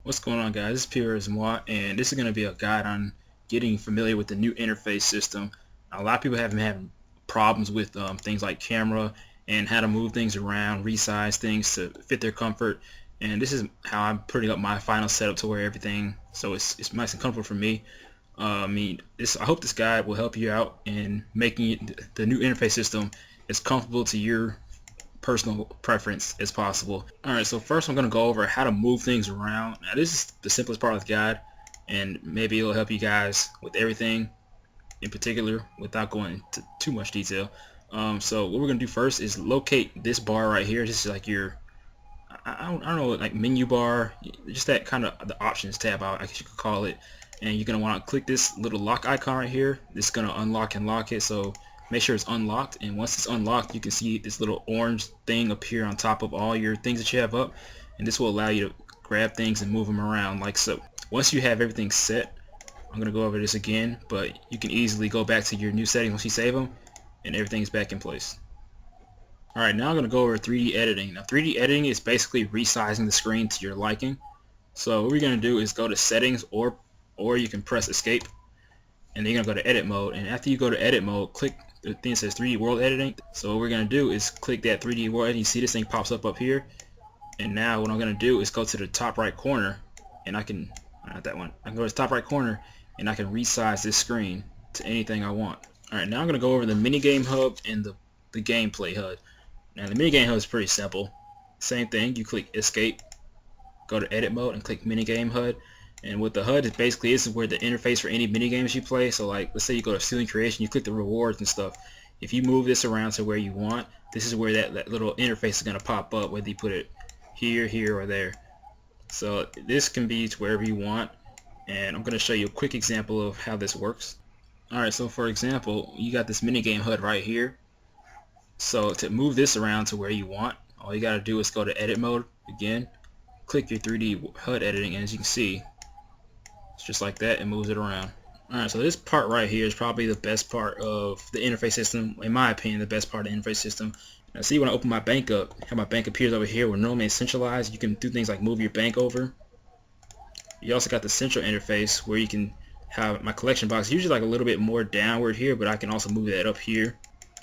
What's going on, guys? This is Pierre Moi, and this is going to be a guide on getting familiar with the new interface system. A lot of people have been having problems with things like camera and how to move things around, resize things to fit their comfort. And this is how I'm putting up my final setup to where everything, so it's nice and comfortable for me. I hope this guide will help you out in making the new interface system as comfortable to your personal preference as possible. Alright, so first I'm going to go over how to move things around. Now this is the simplest part of the guide, and maybe it'll help you guys with everything in particular without going into too much detail. So what we're going to do first is locate this bar right here. This is like your, I don't know, like menu bar, just that kind of the options tab, I guess you could call it. And you're going to want to click this little lock icon right here. This is going to unlock and lock it, so make sure it's unlocked. And once it's unlocked, you can see this little orange thing appear on top of all your things that you have up, and this will allow you to grab things and move them around like so. Once you have everything set, I'm going to go over this again, but you can easily go back to your new settings once you save them, and everything's back in place. Alright, now I'm going to go over 3D editing. Now 3D editing is basically resizing the screen to your liking. So what we're going to do is go to settings, or you can press escape, and then you're going to go to edit mode. And after you go to edit mode, click the thing that says 3D world editing. So what we're going to do is click that 3D world editing. You see this thing pops up here. And now what I'm going to do is go to the top right corner, and I can, not that one, I can go to the top right corner and I can resize this screen to anything I want. Alright, now I'm going to go over the Minigame HUD and the Gameplay HUD. Now the Minigame HUD is pretty simple. Same thing, you click escape, go to edit mode and click Minigame HUD. And with the HUD, basically this is where the interface for any mini games you play. So like, let's say you go to ceiling creation, you click the rewards and stuff. If you move this around to where you want, this is where that little interface is going to pop up, whether you put it here, here, or there. So this can be to wherever you want, and I'm going to show you a quick example of how this works. Alright, so for example, you got this minigame HUD right here. So to move this around to where you want, all you got to do is go to edit mode again, click your 3D HUD editing, and as you can see, it's just like that. It moves it around. Alright, so this part right here is probably the best part of the interface system. In my opinion, the best part of the interface system. Now see, when I open my bank up, how my bank appears over here where normally it's centralized. You can do things like move your bank over. You also got the central interface where you can have my collection box, usually like a little bit more downward here, but I can also move that up here.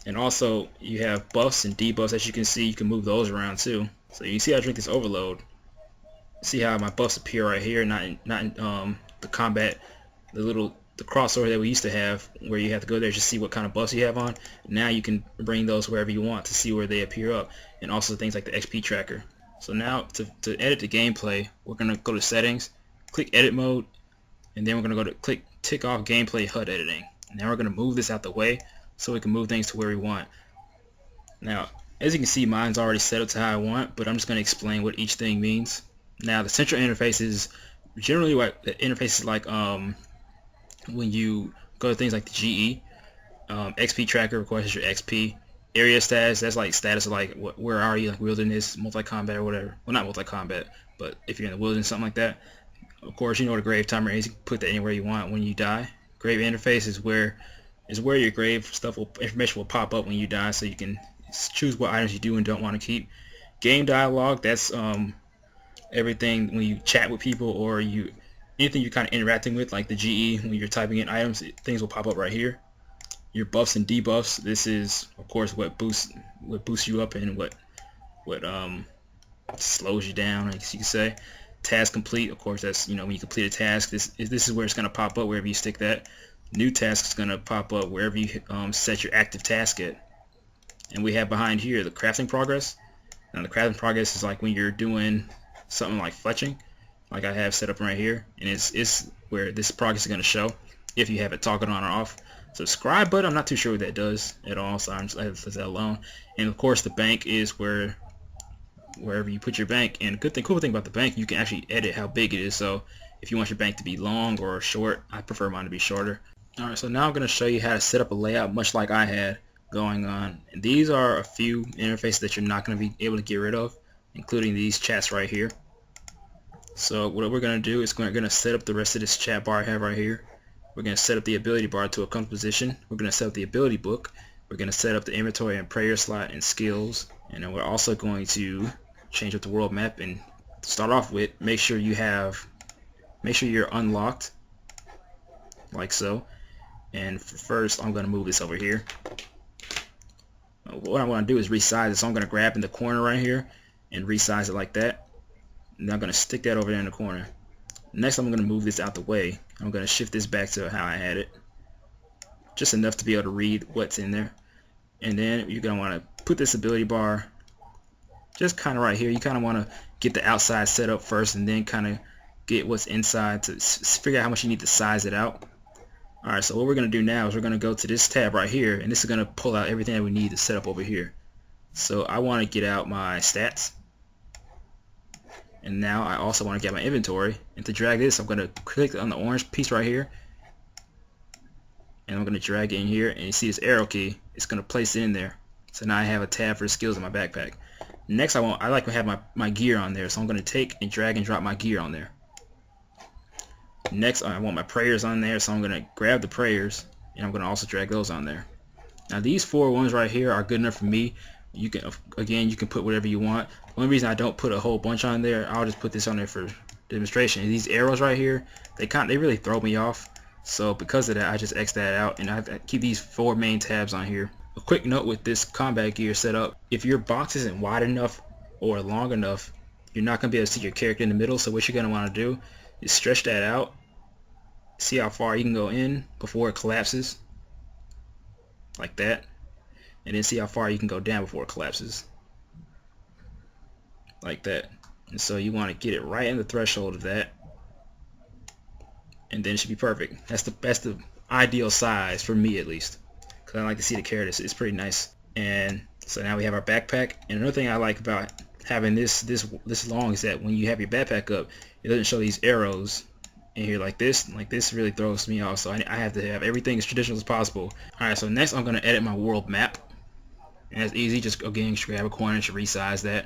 And also you have buffs and debuffs. As you can see, you can move those around too. So you see how I drink this overload. See how my buffs appear right here, not in the combat, the crossover that we used to have, where you have to go there just see what kind of buffs you have on. Now you can bring those wherever you want to see where they appear up, and also things like the XP tracker. So now to edit the gameplay, we're gonna go to settings, click edit mode, and then we're gonna go to tick off gameplay HUD editing. Now we're gonna move this out the way so we can move things to where we want. Now as you can see, mine's already set up to how I want, but I'm just gonna explain what each thing means. Now the central interface is generally what the interface is like when you go to things like the GE. XP tracker, of course, is your XP. Area status, that's like status of like where are you, like wilderness, multi-combat or whatever. Well, not multi-combat, but if you're in the wilderness, something like that. Of course, you know what a grave timer is. You can put that anywhere you want when you die. Grave interface is where your grave information will pop up when you die, so you can choose what items you do and don't want to keep. Game dialogue, that's everything when you chat with people or anything you're kind of interacting with, like the GE, when you're typing in items, things will pop up right here. Your buffs and debuffs, this is of course what boosts you up and what slows you down, I guess you could say. Task complete, of course, that's when you complete a task. This is where it's going to pop up wherever you stick that. New task is going to pop up wherever you set your active task at. And we have behind here the crafting progress. Now the crafting progress is like when you're doing something like fletching, like I have set up right here, and it's where this progress is going to show if you have it toggled on or off. Subscribe button, I'm not too sure what that does at all, so I'm just leave that alone. And of course the bank is wherever you put your bank. And cool thing about the bank, you can actually edit how big it is. So if you want your bank to be long or short, I prefer mine to be shorter. Alright, so now I'm going to show you how to set up a layout much like I had going on. And these are a few interfaces that you're not going to be able to get rid of, including these chats right here. So what we're going to do is we're going to set up the rest of this chat bar I have right here. We're going to set up the ability bar to a comfortable position. We're going to set up the ability book. We're going to set up the inventory and prayer slot and skills. And then we're also going to change up the world map and start off with, make sure you're unlocked, like so. And first, I'm going to move this over here. What I want to do is resize it, so I'm going to grab in the corner right here and resize it like that. And I'm going to stick that over there in the corner. Next, I'm going to move this out the way. I'm going to shift this back to how I had it, just enough to be able to read what's in there. And then you're going to want to put this ability bar just kind of right here. You kind of want to get the outside set up first, and then kind of get what's inside to figure out how much you need to size it out. Alright, so what we're going to do now is we're going to go to this tab right here, and this is going to pull out everything that we need to set up over here. So I want to get out my stats, and now I also want to get my inventory. And to drag this, I'm going to click on the orange piece right here, and I'm going to drag it in here, and you see this arrow key, it's going to place it in there. So now I have a tab for skills in my backpack. Next, I like to have my gear on there, so I'm going to take and drag and drop my gear on there. Next, I want my prayers on there, so I'm going to grab the prayers, and I'm going to also drag those on there. Now these 4 ones right here are good enough for me. You can, again, you can put whatever you want. The only reason I don't put a whole bunch on there, I'll just put this on there for demonstration. And these arrows right here, they really throw me off. So because of that, I just X that out, and I keep these 4 main tabs on here. A quick note with this combat gear setup: if your box isn't wide enough or long enough, you're not going to be able to see your character in the middle. So what you're going to want to do is stretch that out, see how far you can go in before it collapses, like that, and then see how far you can go down before it collapses, like that. And so you want to get it right in the threshold of that, and then it should be perfect. That's the ideal size for me, at least, because I like to see the character. It's pretty nice. And so now we have our backpack. And another thing I like about having this long is that when you have your backpack up, it doesn't show these arrows in here like this. Really throws me off. So I have to have everything as traditional as possible. Alright, so next I'm going to edit my world map. And that's easy. Just again, just grab a corner and resize that.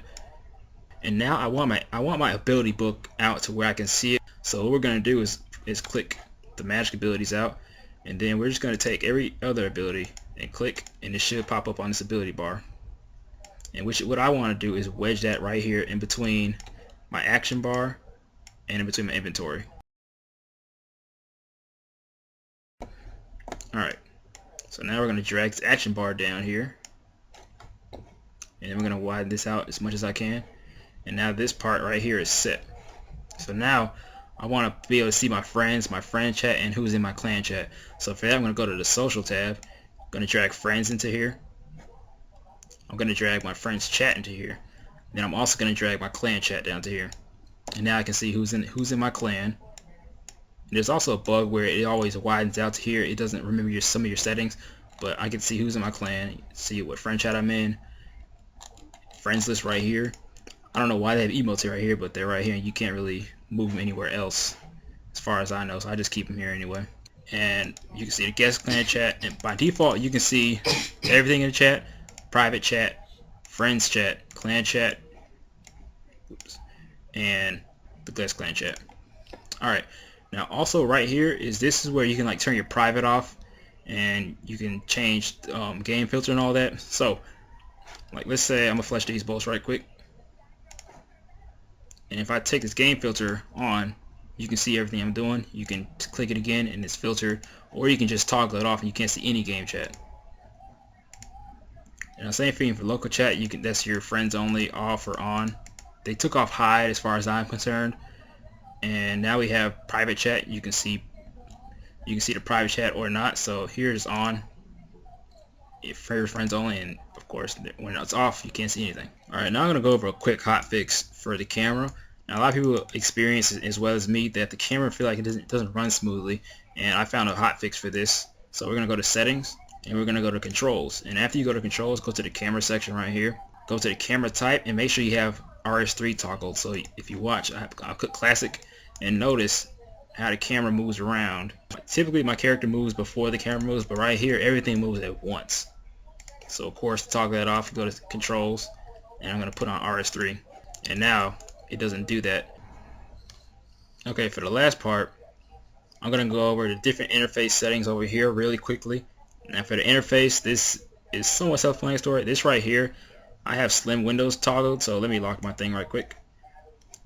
And now I want my ability book out to where I can see it. So what we're going to do is click the magic abilities out, and then we're just going to take every other ability and click, and it should pop up on this ability bar. And what I want to do is wedge that right here in between my action bar and in between my inventory. Alright, so now we're going to drag this action bar down here, and then we're going to widen this out as much as I can. And now this part right here is set. So now I want to be able to see my friends, my friend chat, and who's in my clan chat. So for that, I'm going to go to the social tab. I'm going to drag friends into here. I'm going to drag my friends chat into here. Then I'm also going to drag my clan chat down to here. And now I can see who's in my clan. And there's also a bug where it always widens out to here. It doesn't remember some of your settings, but I can see who's in my clan, see what friend chat I'm in, friends list right here. I don't know why they have emotes right here, but they're right here, and you can't really move them anywhere else as far as I know, so I just keep them here anyway. And you can see the guest clan chat, and by default you can see everything in the chat: private chat, friends chat, clan chat, and the guest clan chat. Alright, now also right here this is where you can like turn your private off, and you can change game filter and all that. So like, let's say I'm gonna flush these bolts right quick. And if I take this game filter on, you can see everything I'm doing. You can click it again and it's filtered, or you can just toggle it off and you can't see any game chat. And the same thing for local chat. That's your friends only, off or on. They took off hide as far as I'm concerned. And now we have private chat. You can see the private chat or not. So here's on, for your friends only, and of course when it's off you can't see anything. Alright, now I'm going to go over a quick hotfix for the camera. Now a lot of people experience it, as well as me, that the camera feel like it doesn't run smoothly, and I found a hotfix for this. So we're going to go to settings, and we're going to go to controls, and after you go to controls, go to the camera section right here, go to the camera type, and make sure you have RS3 toggled. So if you watch, I'll click classic, and notice how the camera moves around. Typically my character moves before the camera moves, but right here everything moves at once. So of course, to toggle that off, go to controls, and I'm going to put on RS3, and now it doesn't do that. Okay, for the last part, I'm going to go over the different interface settings over here really quickly. Now for the interface, this is somewhat self-explanatory. This right here, I have slim windows toggled, so let me lock my thing right quick.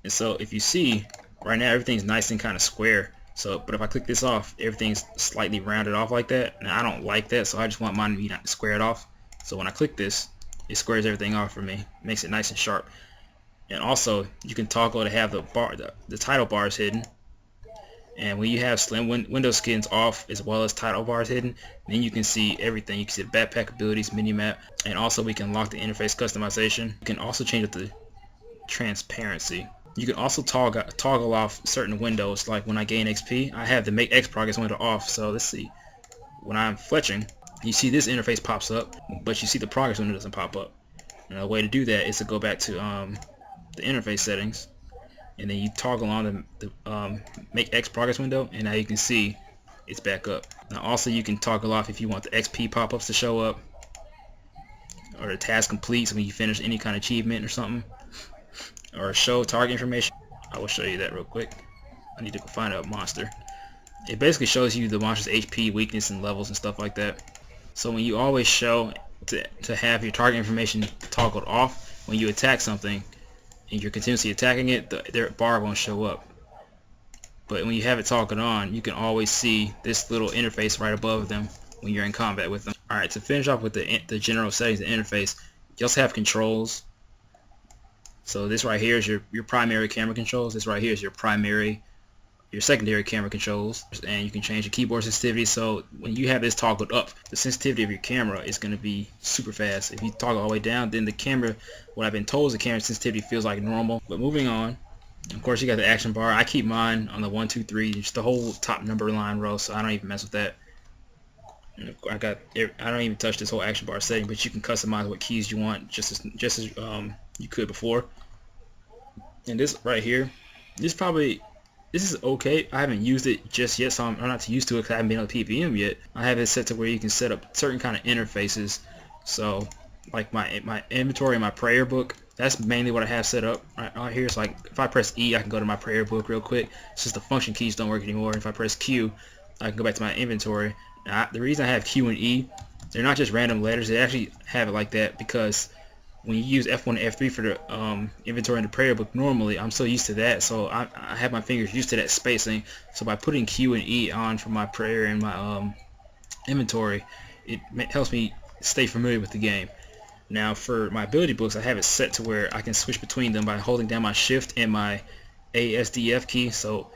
And so if you see right now, everything's nice and kind of square. So, but if I click this off, everything's slightly rounded off like that. Now I don't like that, so I just want mine to be not squared off. So when I click this, it squares everything off for me, makes it nice and sharp. And also, you can toggle to have the title bars hidden. And when you have slim window skins off as well as title bars hidden, then you can see everything. You can see the backpack abilities, minimap, and also we can lock the interface customization. You can also change up the transparency. You can also toggle off certain windows, like when I gain XP, I have the make X progress window off. So let's see, when I'm fletching, you see this interface pops up, but you see the progress window doesn't pop up. And the way to do that is to go back to the interface settings, and then you toggle on the make X progress window, and now you can see it's back up. Now also you can toggle off if you want the XP pop-ups to show up, or the task complete, so when you finish any kind of achievement or something, or show target information. I will show you that real quick. I need to go find a monster. It basically shows you the monster's HP, weakness, and levels and stuff like that. So when you always show to have your target information toggled off, when you attack something and you're continuously attacking it, their bar won't show up. But when you have it toggled on, you can always see this little interface right above them when you're in combat with them. Alright, to finish off with the general settings of the interface, you also have controls. So this right here is your primary camera controls. This right here is your secondary camera controls, and you can change the keyboard sensitivity. So when you have this toggled up, the sensitivity of your camera is going to be super fast. If you toggle all the way down, then the camera, what I've been told is the camera sensitivity feels like normal. But moving on, of course you got the action bar. I keep mine on the 1, 2, 3, just the whole top number line row, so I don't even mess with that. I don't even touch this whole action bar setting, but you can customize what keys you want just as you could before. And this right here, this is okay. I haven't used it just yet, so I'm not too used to it because I haven't been on PVM yet. I have it set to where you can set up certain kind of interfaces. So like my inventory and my prayer book, that's mainly what I have set up right here. So like if I press E, I can go to my prayer book real quick. It's just the function keys don't work anymore. If I press Q, I can go back to my inventory. Now, the reason I have Q and E, they're not just random letters. They actually have it like that because when you use F1 and F3 for the inventory and the prayer book normally, I'm so used to that, so I have my fingers used to that spacing. So by putting Q and E on for my prayer and my inventory, it helps me stay familiar with the game. Now for my ability books, I have it set to where I can switch between them by holding down my shift and my ASDF key. So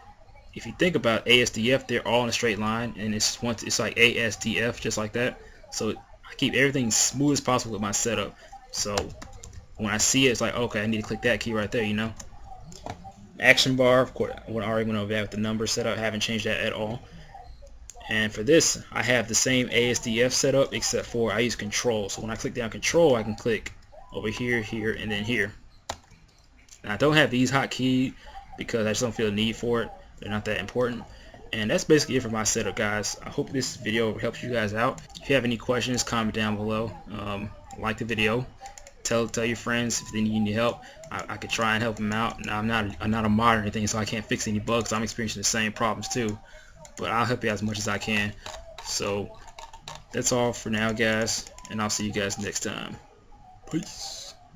if you think about ASDF, they're all in a straight line, and it's like ASDF just like that. So I keep everything smooth as possible with my setup. So when I see it, it's like, okay, I need to click that key right there, you know. Action bar, of course, I already went over that with the number setup. I haven't changed that at all. And for this, I have the same ASDF setup, except for I use control. So when I click down control, I can click over here, here, and then here. And I don't have these hotkey because I just don't feel the need for it. They're not that important. And that's basically it for my setup, guys. I hope this video helps you guys out. If you have any questions, comment down below. Like the video. Tell your friends if they need any help. I could try and help them out. Now, I'm not a mod or anything, so I can't fix any bugs. I'm experiencing the same problems too. But I'll help you out as much as I can. So that's all for now, guys. And I'll see you guys next time. Peace.